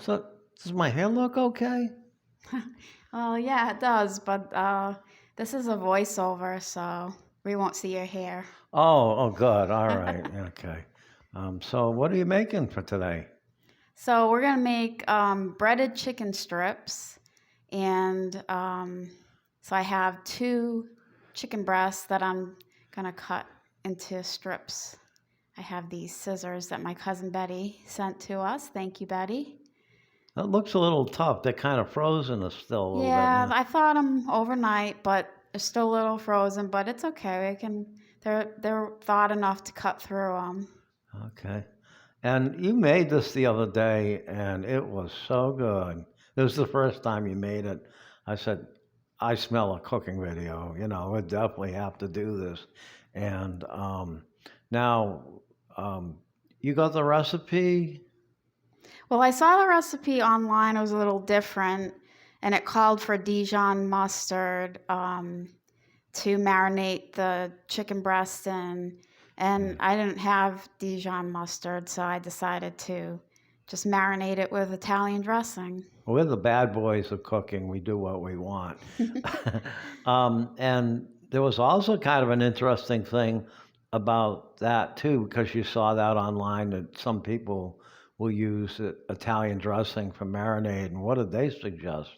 So, does my hair look okay? Well, yeah, it does, but this is a voiceover, so we won't see your hair. Oh, good. All right. Okay. So what are you making for today? So we're gonna make breaded chicken strips, and so I have two chicken breasts that I'm gonna cut into strips. I have these scissors that my cousin Betty sent to us. Thank you, Betty. That looks a little tough. They're kind of frozen still a little bit. Yeah, Yeah. I thawed them overnight, but they're still a little frozen. But it's okay. I can. They're thawed enough to cut through them. Okay. And you made this the other day, and it was so good. This was the first time you made it. I said, I smell a cooking video. We definitely have to do this. And now, you got the recipe? Well, I saw the recipe online. It was a little different, and it called for Dijon mustard to marinate the chicken breast in. And I didn't have Dijon mustard, so I decided to just marinate it with Italian dressing. We're the bad boys of cooking. We do what we want. And there was also kind of an interesting thing about that too, because you saw that online that some people will use Italian dressing for marinade. And what did they suggest?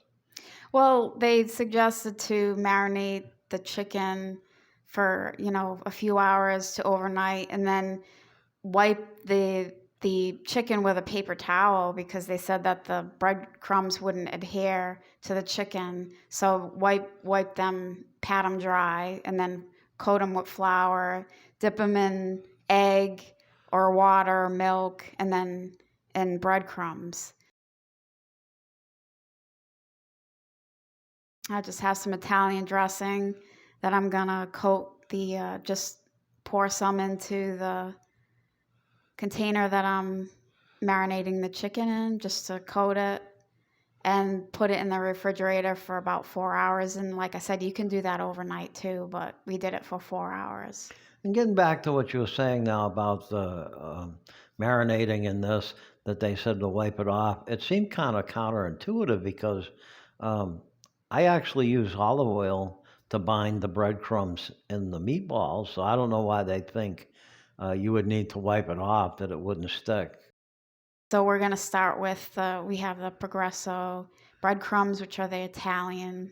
Well, they suggested to marinate the chicken for, a few hours to overnight and then wipe the chicken with a paper towel because they said that the breadcrumbs wouldn't adhere to the chicken. So wipe them, pat them dry, and then coat them with flour, dip them in egg or water, milk, and then in breadcrumbs. I just have some Italian dressing that I'm gonna coat just pour some into the container that I'm marinating the chicken in just to coat it and put it in the refrigerator for about 4 hours. And like I said, you can do that overnight too, but we did it for 4 hours. And getting back to what you were saying now about the marinating in this, that they said to wipe it off, it seemed kind of counterintuitive because um, I actually use olive oil to bind the breadcrumbs in the meatballs. So I don't know why they think you would need to wipe it off, that it wouldn't stick. So we're gonna start with we have the Progresso breadcrumbs, which are the Italian,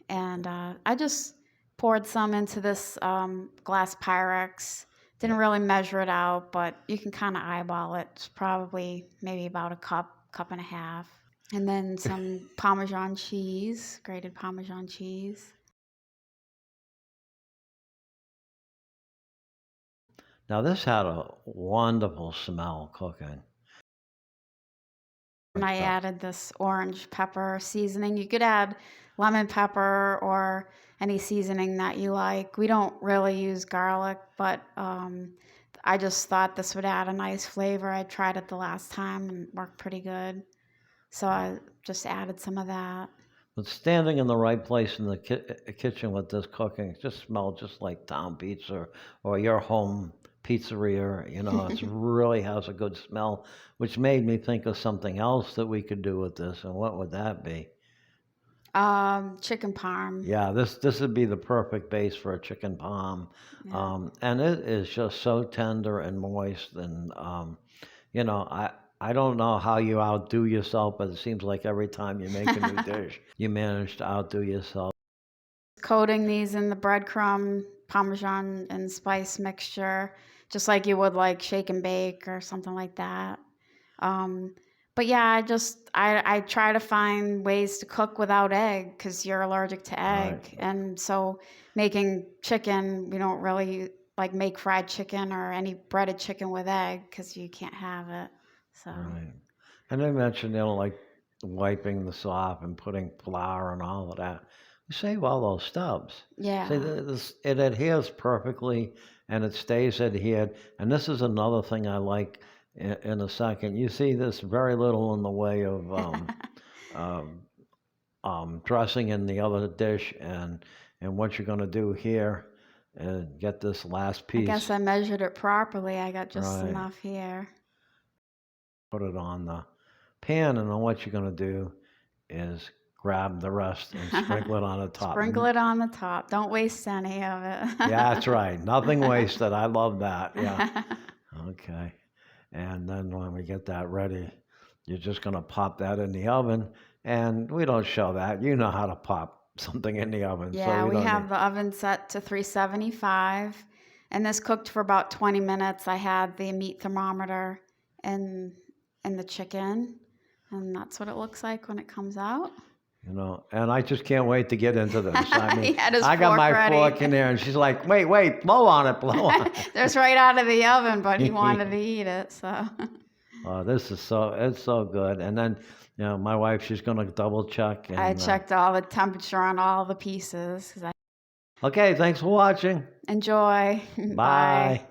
and I just poured some into this glass Pyrex. Didn't really measure it out, but you can kind of eyeball it. It's probably maybe about a cup and a half. And then some Parmesan cheese, grated Parmesan cheese. Now, this had a wonderful smell cooking And and I stuff. added this orange pepper seasoning. You could add lemon pepper or any seasoning that you like. We don't really use garlic, but I just thought this would add a nice flavor. I tried it the last time and it worked pretty good. So I just added some of that. But standing in the right place in the kitchen with this cooking, it just smelled just like town pizza or your home pizzeria. It really has a good smell, which made me think of something else that we could do with this. And what would that be? Chicken parm. Yeah, this would be the perfect base for a chicken palm, Yeah. and it is just so tender and moist. And you know, I I don't know how you outdo yourself, but it seems like every time you make a new dish, you manage to outdo yourself. Coating these in the breadcrumb, Parmesan and spice mixture, just like you would like shake and bake or something like that. Um, but yeah, I try to find ways to cook without egg because you're allergic to Right, egg, and so making chicken, we don't really like make fried chicken or any breaded chicken with egg because you can't have it. So right. And they mentioned, like wiping this off and putting flour and all of that. You save all those steps. See, yeah. it adheres perfectly and it stays adhered. And this is another thing I like in a second. You see this very little in the way of um, dressing in the other dish, and what you're going to do here and get this last I guess piece, I measured it properly. I got just right? enough here. Put it on the pan, and then what you're going to do is grab the rest and sprinkle it on the top. Sprinkle it on the top. Don't waste any of it. Yeah, that's right. Nothing wasted. I love that. Yeah. Okay. And then when we get that ready, you're just going to pop that in the oven. And we don't show that. You know how to pop something in the oven. Yeah, So we have the oven set to 375, and this cooked for about 20 minutes. I had the meat thermometer in the chicken, and that's what it looks like when it comes out. And I just can't wait to get into this. I mean, He had his I got fork my ready. fork in there, and she's like, wait, blow on it, blow on it. There's right out of the oven, but he wanted to eat it, so. Oh, it's so good. And then, my wife, she's going to double check. I And, checked all the temperature on all the pieces. 'Cause okay, thanks for watching. Enjoy. Bye.